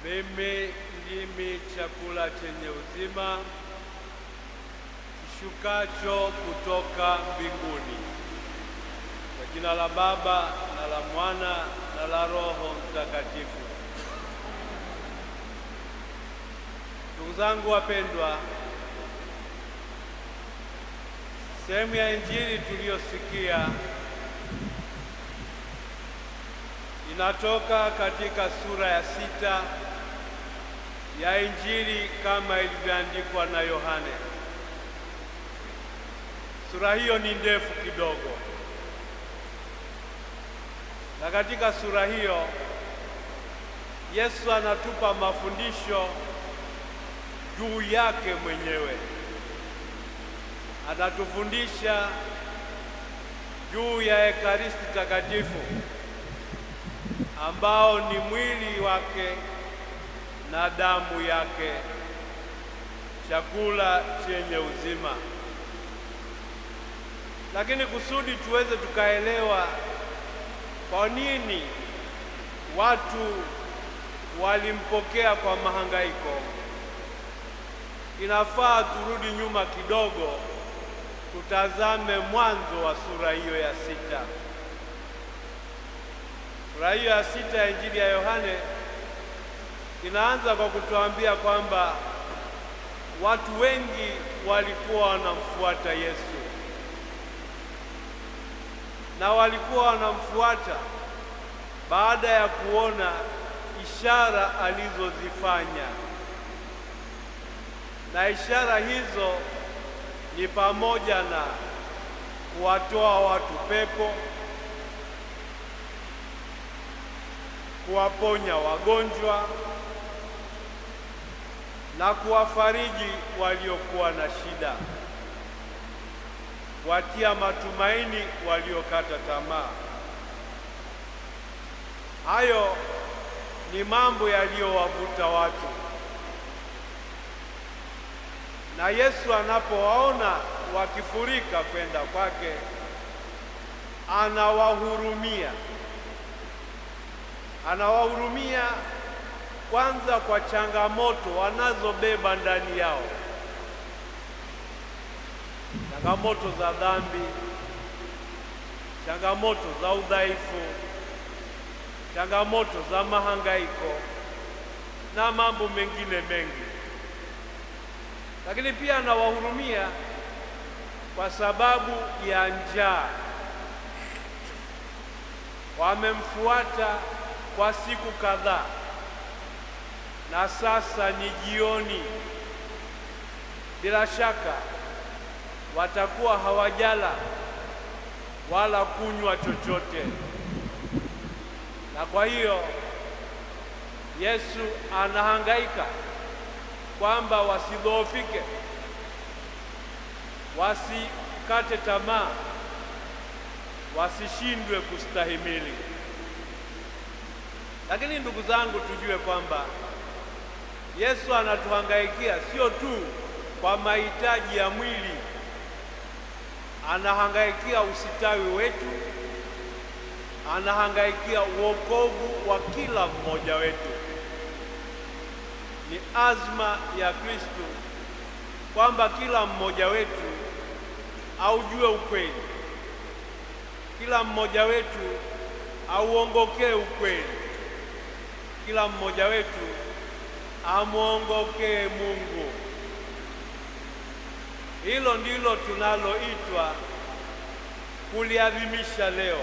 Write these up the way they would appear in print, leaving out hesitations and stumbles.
Mimi ndimi chakula chenye uzima kishukacho kutoka mbinguni. Kwa jina la Baba na la Mwana na la Roho Mtakatifu. Ndugu zangu wapendwa, sehemu ya Injili tuliyosikia inatoka katika sura ya 6 ya Injili kama ilivyoandikwa na Yohane. Sura hiyo ni ndefu kidogo, na katika sura hiyo Yesu anatupa mafundisho juu yake mwenyewe. Anatufundisha juu ya Ekaristi Takatifu ambao ni mwili wake na damu yake, chakula chenye uzima. Lakini kusudi tuweze tukaelewa kwa nini watu walimpokea kwa mahangaiko, inafaa turudi nyuma kidogo, tutazame mwanzo wa sura hiyo ya 6. Sura hiyo ya 6 ya Injili ya Yohane inaanza kwa kutuambia kwamba watu wengi walikuwa wanamfuata Yesu, na walikuwa wanamfuata baada ya kuona ishara alizozifanya, na ishara hizo ni pamoja na kuwatoa watu pepo, kuwaponya wagonjwa na kuwafariji waliokuwa na shida, kuwatia matumaini waliokata tamaa. Hayo ni mambo yaliyowavuta watu, na Yesu anapowaona wakifurika kwenda kwake, anawahurumia. Anawahurumia kwanza kwa changamoto wanazobeba ndani yao, changamoto za dhambi, changamoto za udhaifu, changamoto za mahangaiko na mambo mengine mengi. Lakini pia anawahurumia kwa sababu ya njaa. Wamemfuata kwa siku kadhaa, na sasa ni jioni. Bila shaka watakuwa hawajala wala kunywa chochote, na kwa hiyo Yesu anahangaika kwamba wasidhoofike, wasikate tamaa, wasishindwe kustahimili. Lakini ndugu zangu, tujue kwamba Yesu anatuhangaikia sio tu kwa mahitaji ya mwili, anahangaikia usitawi wetu, anahangaikia wokovu wa kila mmoja wetu. Ni azma ya Kristo kwamba kila mmoja wetu aujue ukweli, kila mmoja wetu auongokee ukweli, kila mmoja wetu amwongokee Mungu. Hilo ndilo tunaloitwa kuliadhimisha leo,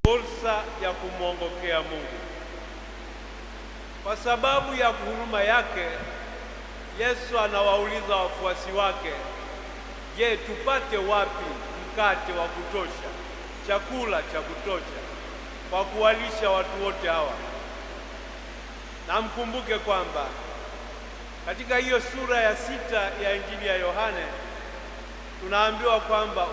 fursa ya kumwongokea Mungu. Kwa sababu ya huruma yake, Yesu anawauliza wafuasi wake, je, tupate wapi mkate wa kutosha, chakula cha kutosha kwa kuwalisha watu wote hawa? Na mkumbuke kwamba katika hiyo sura ya 6 ya Injili ya Yohane tunaambiwa kwamba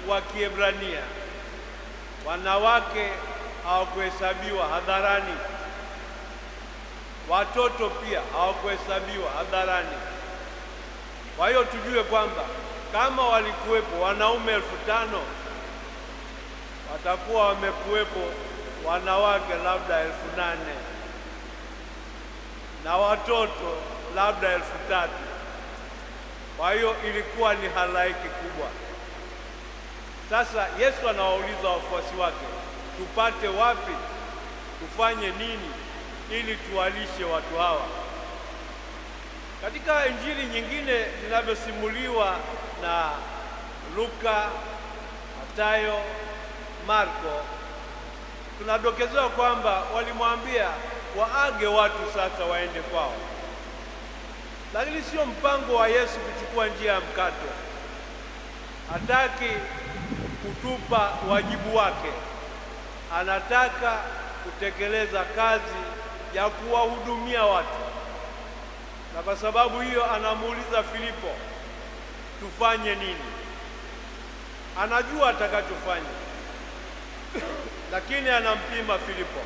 wa Kiebrania, wanawake hawakuhesabiwa hadharani, watoto pia hawakuhesabiwa hadharani. Kwa hiyo tujue kwamba kama walikuwepo wanaume 5,000 watakuwa wamekuwepo wanawake labda 8,000 na watoto labda 3,000. Kwa hiyo ilikuwa ni halaiki kubwa. Sasa Yesu anawauliza wafuasi wake, tupate wapi, tufanye nini ili tuwalishe watu hawa? Katika injili nyingine zinavyosimuliwa na Luka, Mathayo, Marko, tunadokezewa kwamba walimwambia waage watu sasa waende kwao. Lakini sio mpango wa Yesu kuchukua njia ya mkato. Hataki kutupa wajibu wake, anataka kutekeleza kazi ya kuwahudumia watu. Na kwa sababu hiyo anamuuliza Filipo, tufanye nini? Anajua atakachofanya lakini anampima Filipo,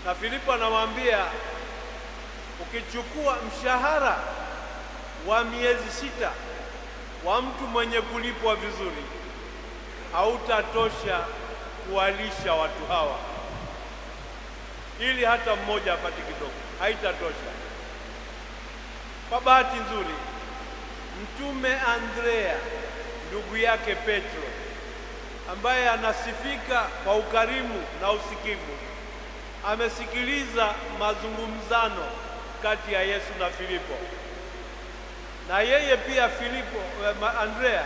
na Filipo anamwambia, ukichukua mshahara wa miezi 6 wa mtu mwenye kulipwa vizuri, hautatosha kuwalisha watu hawa, ili hata mmoja apate kidogo, haitatosha. Kwa bahati nzuri, Mtume Andrea ndugu yake Petro, ambaye anasifika kwa ukarimu na usikivu, amesikiliza mazungumzano kati ya Yesu na Filipo. Na yeye pia Andrea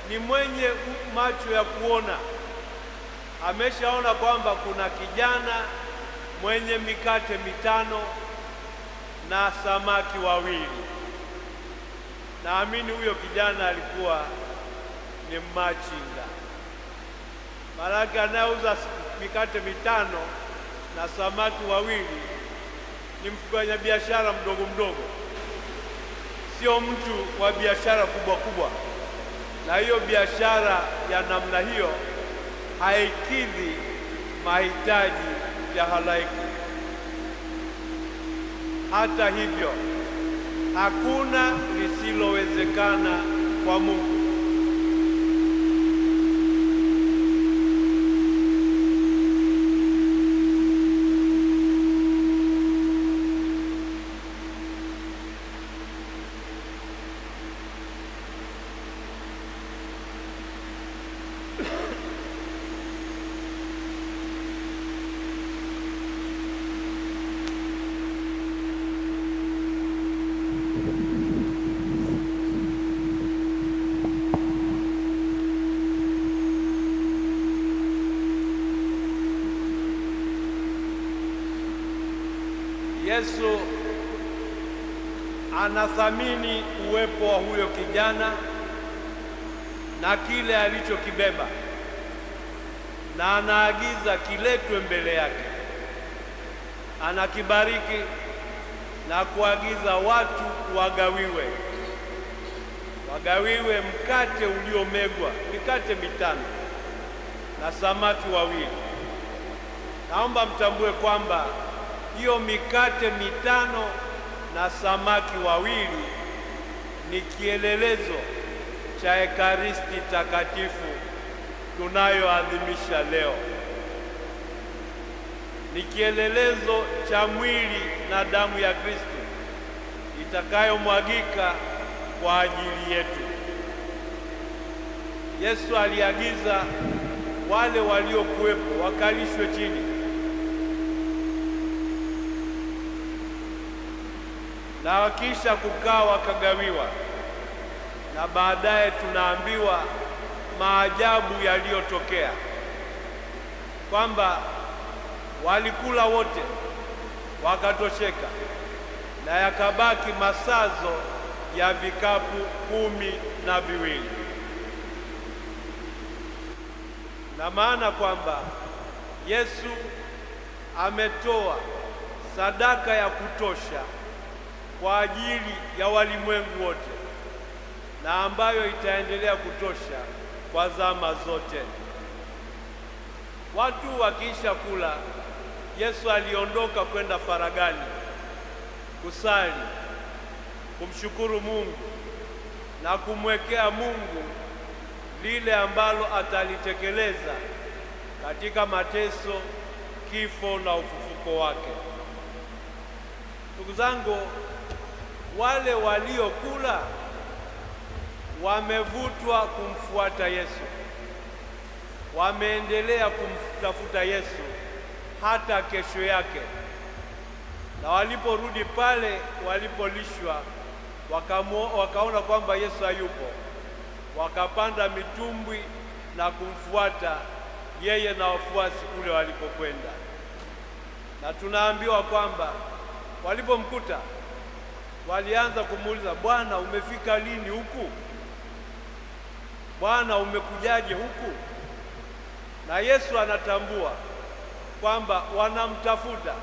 ni mwenye macho ya kuona. Ameshaona kwamba kuna kijana mwenye mikate 5 na samaki 2. Naamini huyo kijana alikuwa ni machinga, maana anauza mikate 5 na samaki 2 ni mfanya biashara mdogo mdogo, sio mtu wa biashara kubwa kubwa. Na hiyo biashara ya namna hiyo haikidhi mahitaji ya halaiki. Hata hivyo, hakuna lisilowezekana kwa Mungu. Yesu anathamini uwepo wa huyo kijana na kile alichokibeba, na anaagiza kiletwe mbele yake. Anakibariki na kuagiza watu wagawiwe mkate uliomegwa, mikate 5 na samaki 2. Naomba mtambue kwamba hiyo mikate 5 na samaki 2 ni kielelezo cha Ekaristi Takatifu tunayoadhimisha leo. Ni kielelezo cha mwili na damu ya Kristo itakayomwagika kwa ajili yetu. Yesu aliagiza wale waliokuwepo wakalishwe chini, na wakisha kukaa wakagawiwa. Na baadaye tunaambiwa maajabu yaliyotokea, kwamba walikula wote wakatosheka, na yakabaki masazo ya vikapu 12. Na maana kwamba Yesu ametoa sadaka ya kutosha kwa ajili ya walimwengu wote, na ambayo itaendelea kutosha kwa zama zote. Watu wakiisha kula, Yesu aliondoka kwenda faragani kusali, kumshukuru Mungu na kumwekea Mungu lile ambalo atalitekeleza katika mateso, kifo na ufufuko wake. Ndugu zangu, wale waliokula wamevutwa kumfuata Yesu, wameendelea kumtafuta Yesu hata kesho yake, na waliporudi pale walipolishwa, wakaona kwamba Yesu hayupo, wakapanda mitumbwi na kumfuata yeye na wafuasi kule walipokwenda. Na tunaambiwa kwamba walipomkuta walianza kumuuliza, Bwana, umefika lini huku? Bwana, umekujaje huku? Na Yesu anatambua kwamba wanamtafuta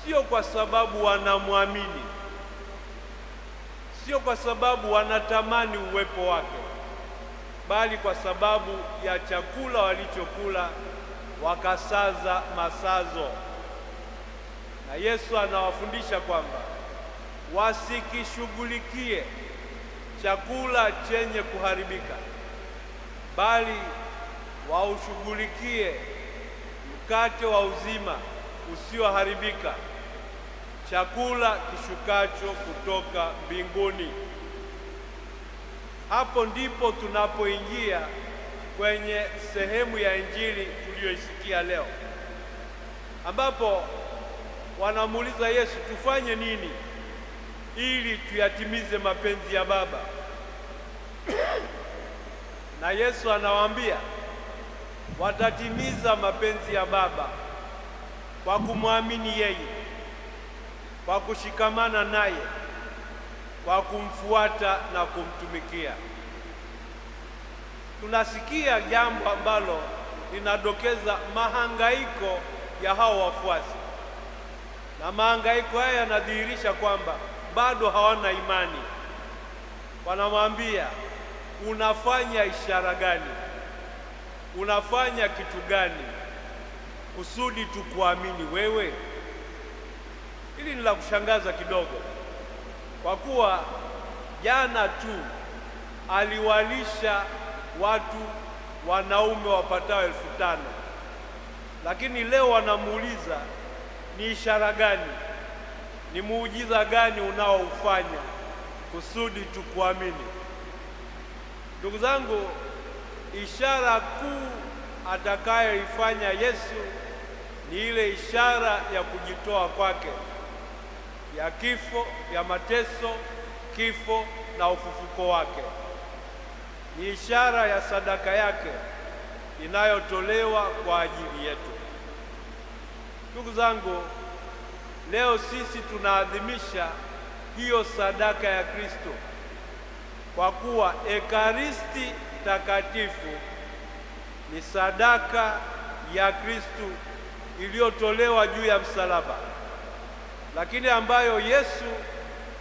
sio kwa sababu wanamwamini, sio kwa sababu wanatamani uwepo wake, bali kwa sababu ya chakula walichokula wakasaza masazo. Na Yesu anawafundisha kwamba wasikishughulikie chakula chenye kuharibika, bali waushughulikie mkate wa uzima usioharibika, chakula kishukacho kutoka mbinguni. Hapo ndipo tunapoingia kwenye sehemu ya Injili tuliyoisikia leo, ambapo wanamuuliza Yesu, tufanye nini ili tuyatimize mapenzi ya Baba? Na Yesu anawaambia watatimiza mapenzi ya Baba kwa kumwamini yeye, kwa kushikamana naye, kwa kumfuata na kumtumikia. Tunasikia jambo ambalo linadokeza mahangaiko ya hao wafuasi, na mahangaiko haya yanadhihirisha kwamba bado hawana imani. Wanamwambia, unafanya ishara gani? Unafanya kitu gani kusudi tukuamini wewe? Hili ni la kushangaza kidogo, kwa kuwa jana tu aliwalisha watu wanaume wapatao 5,000, lakini leo wanamuuliza ni ishara gani, ni muujiza gani unaoufanya kusudi tukuamini? Ndugu zangu, ishara kuu atakayoifanya Yesu ni ile ishara ya kujitoa kwake, ya kifo, ya mateso, kifo na ufufuko wake. Ni ishara ya sadaka yake inayotolewa kwa ajili yetu. Ndugu zangu, leo sisi tunaadhimisha hiyo sadaka ya Kristo, kwa kuwa Ekaristi takatifu ni sadaka ya Kristo iliyotolewa juu ya msalaba, lakini ambayo Yesu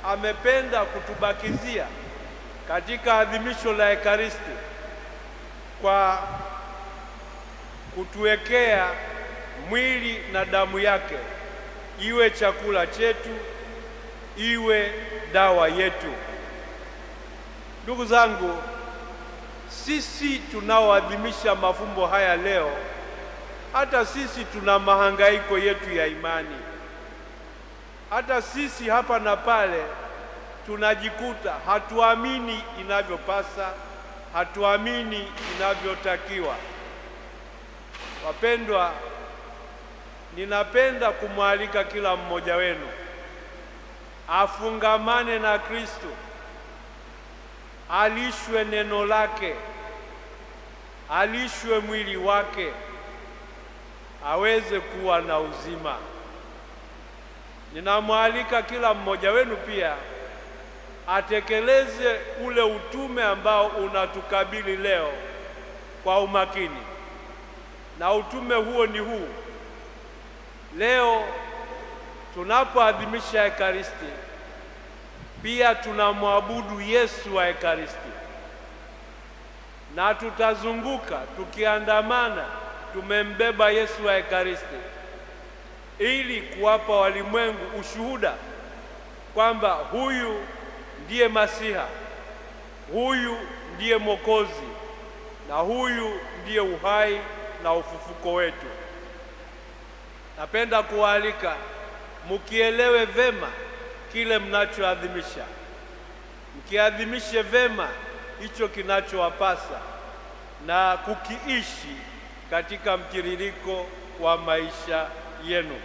amependa kutubakizia katika adhimisho la Ekaristi kwa kutuwekea mwili na damu yake iwe chakula chetu, iwe dawa yetu. Ndugu zangu, sisi tunaoadhimisha mafumbo haya leo, hata sisi tuna mahangaiko yetu ya imani. Hata sisi hapa na pale tunajikuta hatuamini inavyopasa, hatuamini inavyotakiwa. Wapendwa, ninapenda kumwalika kila mmoja wenu afungamane na Kristo, alishwe neno lake, alishwe mwili wake, aweze kuwa na uzima. Ninamwalika kila mmoja wenu pia atekeleze ule utume ambao unatukabili leo kwa umakini, na utume huo ni huu: leo tunapoadhimisha Ekaristi, pia tunamwabudu Yesu wa Ekaristi, na tutazunguka tukiandamana tumembeba Yesu wa Ekaristi ili kuwapa walimwengu ushuhuda kwamba huyu ndiye Masiha, huyu ndiye Mwokozi, na huyu ndiye uhai na ufufuko wetu. Napenda kuwaalika mukielewe vema kile mnachoadhimisha, mkiadhimishe vema hicho kinachowapasa na kukiishi katika mtiririko wa maisha yenu.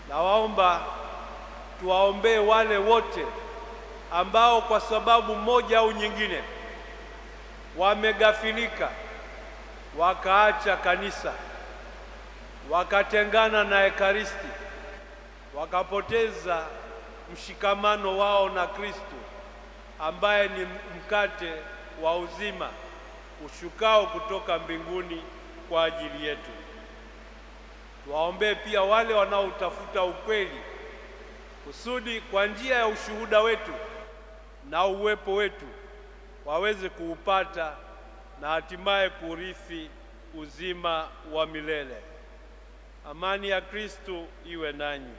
Nawaomba tuwaombee wale wote ambao kwa sababu moja au nyingine wamegafilika, wakaacha kanisa, wakatengana na Ekaristi, wakapoteza mshikamano wao na Kristo ambaye ni mkate wa uzima ushukao kutoka mbinguni kwa ajili yetu. Tuwaombee pia wale wanaotafuta ukweli kusudi kwa njia ya ushuhuda wetu na uwepo wetu waweze kuupata na hatimaye kurithi uzima wa milele. Amani ya Kristo iwe nanyi.